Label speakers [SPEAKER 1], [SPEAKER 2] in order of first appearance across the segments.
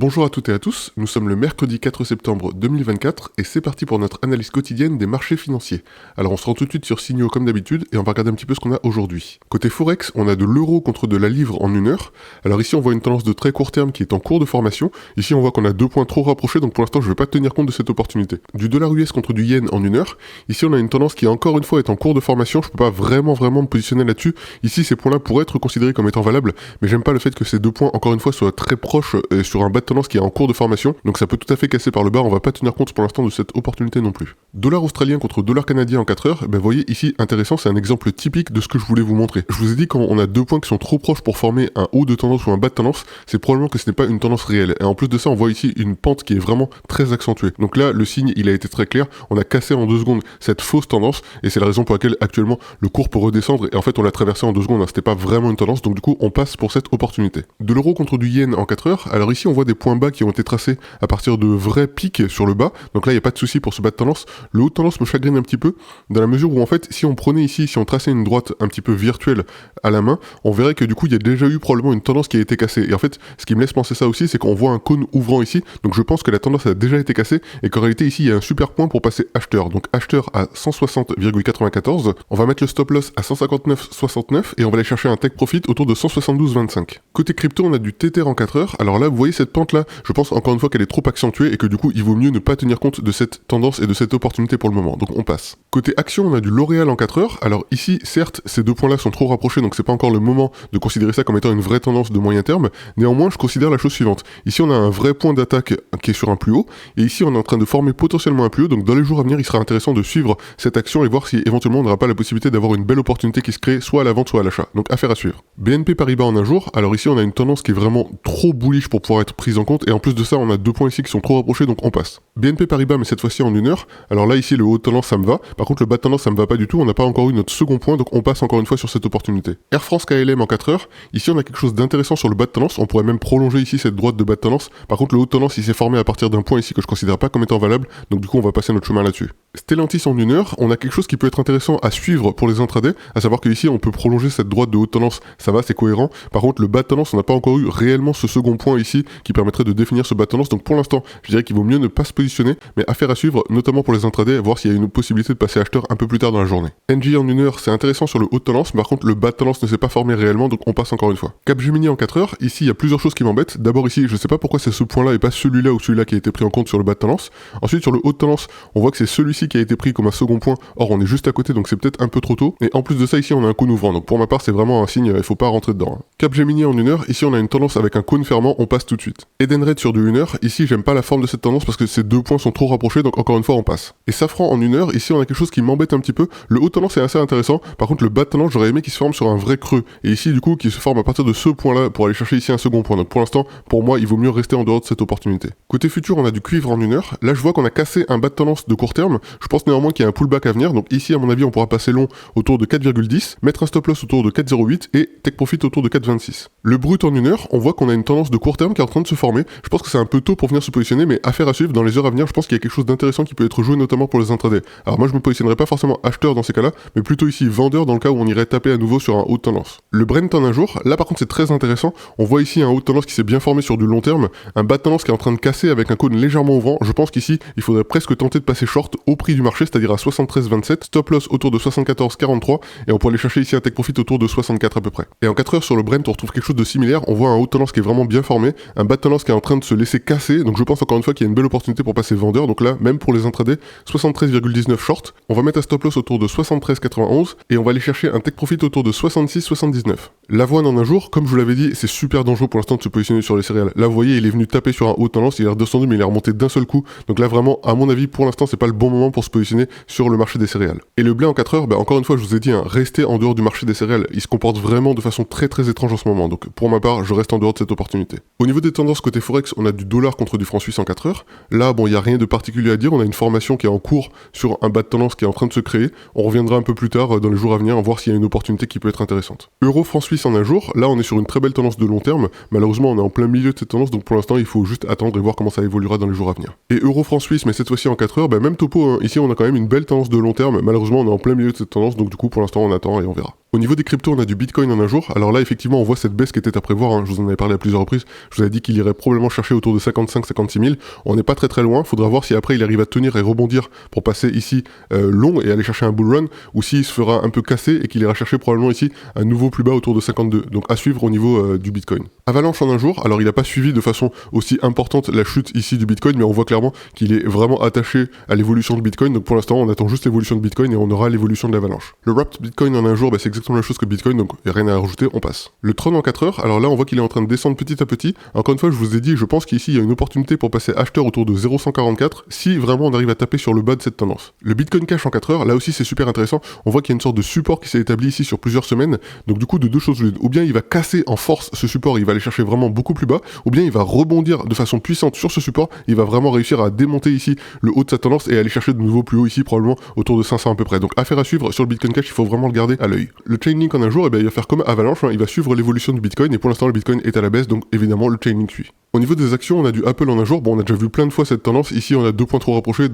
[SPEAKER 1] Bonjour à toutes et à tous, nous sommes le mercredi 4 septembre 2024 et c'est parti pour notre analyse quotidienne des marchés financiers. Alors on se rend tout de suite sur Signaux comme d'habitude et on va regarder un petit peu ce qu'on a aujourd'hui. Côté Forex, on a de l'euro contre de la livre en 1 heure. Alors ici on voit une tendance de très court terme qui est en cours de formation. Ici on voit qu'on a 2 points trop rapprochés, donc pour l'instant je ne vais pas tenir compte de cette opportunité. Du dollar US contre du yen en 1 heure. Ici on a une tendance qui encore une fois est en cours de formation, je ne peux pas vraiment me positionner là-dessus. Ici ces points-là pourraient être considérés comme étant valables, mais j'aime pas le fait que ces 2 points encore une fois soient très proches sur un bas de tendance qui est en cours de formation, donc ça peut tout à fait casser par le bas, on va pas tenir compte pour l'instant de cette opportunité non plus. Dollar australien contre dollar canadien en 4 heures, vous voyez ici, intéressant, c'est un exemple typique de ce que je voulais vous montrer. Je vous ai dit quand on a 2 points qui sont trop proches pour former un haut de tendance ou un bas de tendance, c'est probablement que ce n'est pas une tendance réelle. Et en plus de ça, on voit ici une pente qui est vraiment très accentuée. Donc là, le signe, il a été très clair, on a cassé en 2 secondes cette fausse tendance, et c'est la raison pour laquelle actuellement le cours peut redescendre, et en fait on l'a traversé en 2 secondes, c'était pas vraiment une tendance, donc du coup on passe pour cette opportunité. De l'euro contre du yen en 4 heures, alors ici on voit des points bas qui ont été tracés à partir de vrais pics sur le bas, donc là il n'y a pas de souci pour ce bas de tendance. Le haut de tendance me chagrine un petit peu, dans la mesure où en fait si on prenait ici, si on traçait une droite un petit peu virtuelle à la main, on verrait que du coup il y a déjà eu probablement une tendance qui a été cassée, et en fait ce qui me laisse penser ça aussi, c'est qu'on voit un cône ouvrant ici, donc je pense que la tendance a déjà été cassée, et qu'en réalité ici il y a un super point pour passer acheteur, donc acheteur à 160,94, on va mettre le stop loss à 159,69, et on va aller chercher un take profit autour de 172,25. Côté crypto, on a du Tether en 4 heures, alors là vous voyez cette pente là, je pense encore une fois qu'elle est trop accentuée et que du coup il vaut mieux ne pas tenir compte de cette tendance et de cette opportunité pour le moment, donc on passe. Côté action, on a du L'Oréal en 4 heures, alors ici certes ces 2 points là sont trop rapprochés, donc c'est pas encore le moment de considérer ça comme étant une vraie tendance de moyen terme, néanmoins je considère la chose suivante, ici on a un vrai point d'attaque qui est sur un plus haut, et ici on est en train de former potentiellement un plus haut, donc dans les jours à venir il sera intéressant de suivre cette action et voir si éventuellement on n'aura pas la possibilité d'avoir une belle opportunité qui se crée soit à la vente soit à l'achat, donc affaire à suivre. BNP Paribas en 1 jour, alors ici on a une tendance qui est vraiment trop bullish pour pouvoir être prise en compte, et en plus de ça on a 2 points ici qui sont trop rapprochés, donc on passe. BNP Paribas, mais cette fois-ci en 1 heure, alors là ici le haut de tendance ça me va, par contre le bas de tendance ça me va pas du tout, on n'a pas encore eu notre second point, donc on passe encore une fois sur cette opportunité. Air France KLM en 4 heures, ici on a quelque chose d'intéressant sur le bas de tendance, on pourrait même prolonger ici cette droite de bas de tendance, par contre le haut de tendance il s'est formé à partir d'un point ici que je considère pas comme étant valable, donc du coup on va passer notre chemin là-dessus. Stellantis en 1 heure, on a quelque chose qui peut être intéressant à suivre pour les intradés, à savoir que ici on peut prolonger cette droite de haute tendance, ça va, c'est cohérent, par contre le bas de tendance on n'a pas encore eu réellement ce second point ici qui permettrait de définir ce bas de tendance, donc pour l'instant je dirais qu'il vaut mieux ne pas se positionner, mais affaire à suivre, notamment pour les intradés, voir s'il y a une possibilité de passer acheteur un peu plus tard dans la journée. Engie en 1 heure, c'est intéressant sur le haut de tendance, par contre le bas de tendance ne s'est pas formé réellement, donc on passe encore une fois. Capgemini en 4 heures, ici il y a plusieurs choses qui m'embêtent. D'abord ici, je sais pas pourquoi c'est ce point-là et pas celui-là ou celui-là qui a été pris en compte sur le bas de tendance. Ensuite sur le haut de tendance, on voit que c'est celui-ci qui a été pris comme un second point, or on est juste à côté, donc c'est peut-être un peu trop tôt. Et en plus de ça, ici on a un cône ouvrant, donc pour ma part c'est vraiment un signe, il faut pas rentrer dedans. Capgemini en 1 heure, ici on a une tendance avec un cône fermant, on passe tout de suite. Edenred sur du 1 heure, ici j'aime pas la forme de cette tendance parce que ces 2 points sont trop rapprochés, donc encore une fois on passe. Et Safran en 1 heure, ici on a quelque chose qui m'embête un petit peu, le haut de tendance est assez intéressant, par contre le bas de tendance j'aurais aimé qu'il se forme sur un vrai creux, et ici du coup qui se forme à partir de ce point là pour aller chercher ici un second point, donc pour l'instant pour moi il vaut mieux rester en dehors de cette opportunité. Côté futur on a du cuivre en 1 heure, là je vois qu'on a cassé un bas de tendance de court terme, je pense néanmoins qu'il y a un pullback à venir, donc ici à mon avis on pourra passer long autour de 4,10, mettre un stop loss autour de 4,08 et take profit autour de 4,26. Le brut en 1 heure, on voit qu'on a une tendance de court terme qui est en train de se former, je pense que c'est un peu tôt pour venir se positionner, mais affaire à suivre dans les heures à venir, je pense qu'il y a quelque chose d'intéressant qui peut être joué notamment pour les intradés. Alors moi je me positionnerai pas forcément acheteur dans ces cas-là, mais plutôt ici vendeur dans le cas où on irait taper à nouveau sur un haut de tendance. Le Brent en 1 jour, là par contre c'est très intéressant, on voit ici un haut de tendance qui s'est bien formé sur du long terme, un bas de tendance qui est en train de casser avec un cône légèrement ouvrant, je pense qu'ici il faudrait presque tenter de passer short au prix du marché, c'est-à-dire à 73,27, stop loss autour de 74,43, et on pourrait aller chercher ici un take profit autour de 64 à peu près. Et en 4 heures sur le Brent on retrouve quelque chose de similaire, on voit un haut de tendance qui est vraiment bien formé, un bas de tendance qui est en train de se laisser casser, donc je pense encore une fois qu'il y a une belle opportunité pour passer vendeur, donc là même pour les intradés, 73,19 short, on va mettre un stop loss autour de 73,91 et on va aller chercher un take profit autour de 66,79. L'avoine en 1 jour, comme je vous l'avais dit, c'est super dangereux pour l'instant de se positionner sur les céréales. Là vous voyez il est venu taper sur un haut de tendance, il est redescendu mais il est remonté d'un seul coup, donc là vraiment à mon avis pour l'instant c'est pas le bon moment pour se positionner sur le marché des céréales. Et le blé en 4 heures, encore une fois je vous ai dit, restez en dehors du marché des céréales, il se comporte vraiment de façon très étrange en ce moment, donc pour ma part je reste en dehors de cette opportunité. Au niveau des tendances côté Forex, on a du dollar contre du franc suisse en 4 heures, là il n'y a rien de particulier à dire, on a une formation qui est en cours sur un bas de tendance qui est en train de se créer, on reviendra un peu plus tard dans les jours à venir, voir s'il y a une opportunité qui peut être intéressante. Euro franc suisse en 1 jour, là on est sur une très belle tendance de long terme, malheureusement on est en plein milieu de cette tendance, donc pour l'instant il faut juste attendre et voir comment ça évoluera dans les jours à venir. Et euro franc suisse, mais cette fois-ci en 4 heures, même topo, ici on a quand même une belle tendance de long terme, malheureusement on est en plein milieu de cette tendance, donc du coup pour l'instant on attend et on verra. Au niveau des cryptos, on a du Bitcoin en un jour. Alors là, effectivement, on voit cette baisse qui était à prévoir, hein. Je vous en avais parlé à plusieurs reprises. Je vous avais dit qu'il irait probablement chercher autour de 55-56 000. On n'est pas très loin. Faudra voir si après il arrive à tenir et rebondir pour passer ici long et aller chercher un bull run, ou s'il se fera un peu casser et qu'il ira chercher probablement ici un nouveau plus bas autour de 52. Donc à suivre au niveau du Bitcoin. Avalanche en un jour. Alors il n'a pas suivi de façon aussi importante la chute ici du Bitcoin, mais on voit clairement qu'il est vraiment attaché à l'évolution de Bitcoin. Donc pour l'instant, on attend juste l'évolution de Bitcoin et on aura l'évolution de l'avalanche. Le Wrapped Bitcoin en un jour, c'est exactement la chose que Bitcoin, donc il n'y a rien à rajouter, on passe. Le Tron en 4 heures, alors là on voit qu'il est en train de descendre petit à petit. Encore une fois, je vous ai dit, je pense qu'ici il y a une opportunité pour passer acheteur autour de 0,144 si vraiment on arrive à taper sur le bas de cette tendance. Le Bitcoin Cash en 4 heures, là aussi c'est super intéressant. On voit qu'il y a une sorte de support qui s'est établi ici sur plusieurs semaines. Donc du coup, de deux choses l'une. Ou bien il va casser en force ce support, il va aller chercher vraiment beaucoup plus bas, ou bien il va rebondir de façon puissante sur ce support, il va vraiment réussir à démonter ici le haut de sa tendance et aller chercher de nouveau plus haut ici, probablement autour de 500 à peu près. Donc affaire à suivre sur le Bitcoin Cash, il faut vraiment le garder à l'œil. Le Chainlink en un jour, il va faire comme Avalanche, hein, il va suivre l'évolution du Bitcoin et pour l'instant le Bitcoin est à la baisse, donc évidemment le Chainlink suit. Au niveau des actions, on a du Apple en un jour. Bon, on a déjà vu plein de fois cette tendance. Ici, on a 2 points trop rapprochés,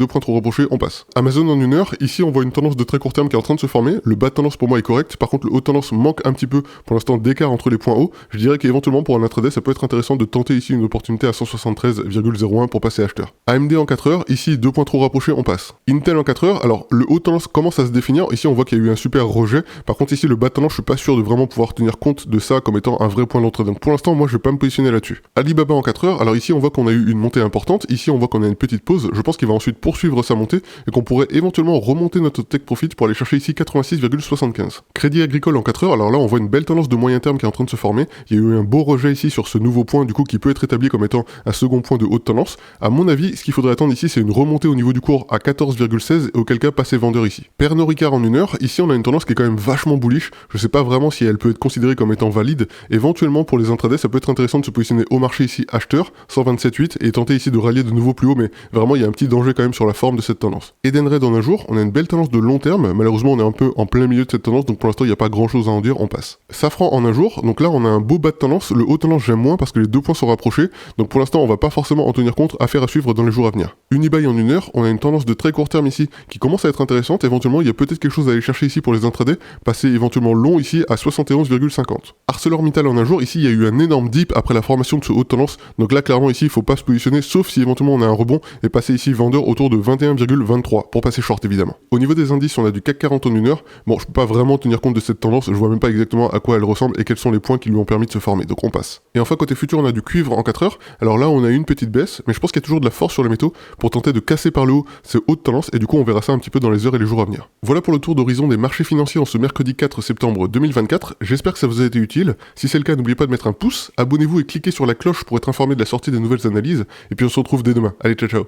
[SPEAKER 1] on passe. Amazon en une heure. Ici, on voit une tendance de très court terme qui est en train de se former. Le bas de tendance pour moi est correct. Par contre, le haut de tendance manque un petit peu pour l'instant d'écart entre les points hauts. Je dirais qu'éventuellement pour un intraday, ça peut être intéressant de tenter ici une opportunité à 173,01 pour passer acheteur. AMD en 4 heures. Ici, 2 points trop rapprochés, on passe. Intel en 4 heures. Alors, le haut de tendance commence à se définir. Ici, on voit qu'il y a eu un super rejet. Par contre, ici, le bas de tendance, je suis pas sûr de vraiment pouvoir tenir compte de ça comme étant un vrai point d'entrée. Donc, pour l'instant, moi, je vais pas me positionner là-dessus. Alibaba en 4 heures. Alors ici, on voit qu'on a eu une montée importante, ici on voit qu'on a une petite pause, je pense qu'il va ensuite poursuivre sa montée et qu'on pourrait éventuellement remonter notre take profit pour aller chercher ici 86,75. Crédit Agricole en 4 heures, alors là on voit une belle tendance de moyen terme qui est en train de se former, il y a eu un beau rejet ici sur ce nouveau point du coup qui peut être établi comme étant un second point de haute tendance. À mon avis, ce qu'il faudrait attendre ici c'est une remontée au niveau du cours à 14,16 et auquel cas passer vendeur ici. Pernod Ricard en une heure, ici on a une tendance qui est quand même vachement bullish, je sais pas vraiment si elle peut être considérée comme étant valide, éventuellement pour les intradés ça peut être intéressant de se positionner au marché ici acheteur, 127,8 et tenter ici de rallier de nouveau plus haut, mais vraiment il y a un petit danger quand même sur la forme de cette tendance. Edenred en un jour, on a une belle tendance de long terme, malheureusement on est un peu en plein milieu de cette tendance, donc pour l'instant il n'y a pas grand chose à en dire, on passe. Safran en un jour, donc là on a un beau bas de tendance, le haut de tendance j'aime moins parce que les deux points sont rapprochés, donc pour l'instant on va pas forcément en tenir compte, affaire à suivre dans les jours à venir. Unibail en une heure, on a une tendance de très court terme ici qui commence à être intéressante, éventuellement il y a peut-être quelque chose à aller chercher ici pour les intradés, passer éventuellement long ici à 71,50. ArcelorMittal en un jour, ici il y a eu un énorme dip après la formation de ce haut de tendance, donc là clairement ici il faut pas se positionner sauf si éventuellement on a un rebond et passer ici vendeur autour de 21,23 pour passer short évidemment. Au niveau des indices, on a du CAC 40 en une heure. Bon, je peux pas vraiment tenir compte de cette tendance, je vois même pas exactement à quoi elle ressemble et quels sont les points qui lui ont permis de se former, donc on passe. Et enfin côté futur, on a du cuivre en 4 heures. Alors là, on a une petite baisse, mais je pense qu'il y a toujours de la force sur les métaux pour tenter de casser par le haut ces hautes tendances et du coup on verra ça un petit peu dans les heures et les jours à venir. Voilà pour le tour d'horizon des marchés financiers en ce mercredi 4 septembre 2024. J'espère que ça vous a été utile. Si c'est le cas, n'oubliez pas de mettre un pouce, abonnez-vous et cliquez sur la cloche pour être informé de la sortie des nouvelles analyses. Et puis on se retrouve dès demain. Allez, ciao ciao.